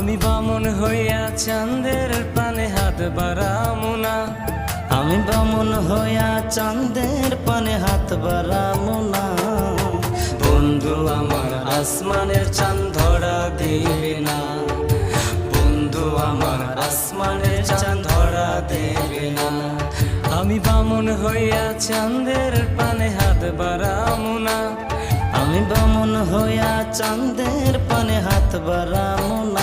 আমি বামন হইয়া চাঁদের পানে হাত বাড়ামু না। আমি বামন হইয়া চাঁদের পানে হাত বাড়ামু না। বন্ধু আমার আসমানের চাঁদ ধরা দেবে না। বন্ধু আমার আসমানের চাঁদ ধরা দেবে না। আমি বামন হইয়া চাঁদের পানে হাত বাড়ামু না। আমি বামন হইয়া চাঁদের পানে হাত বাড়ামু না।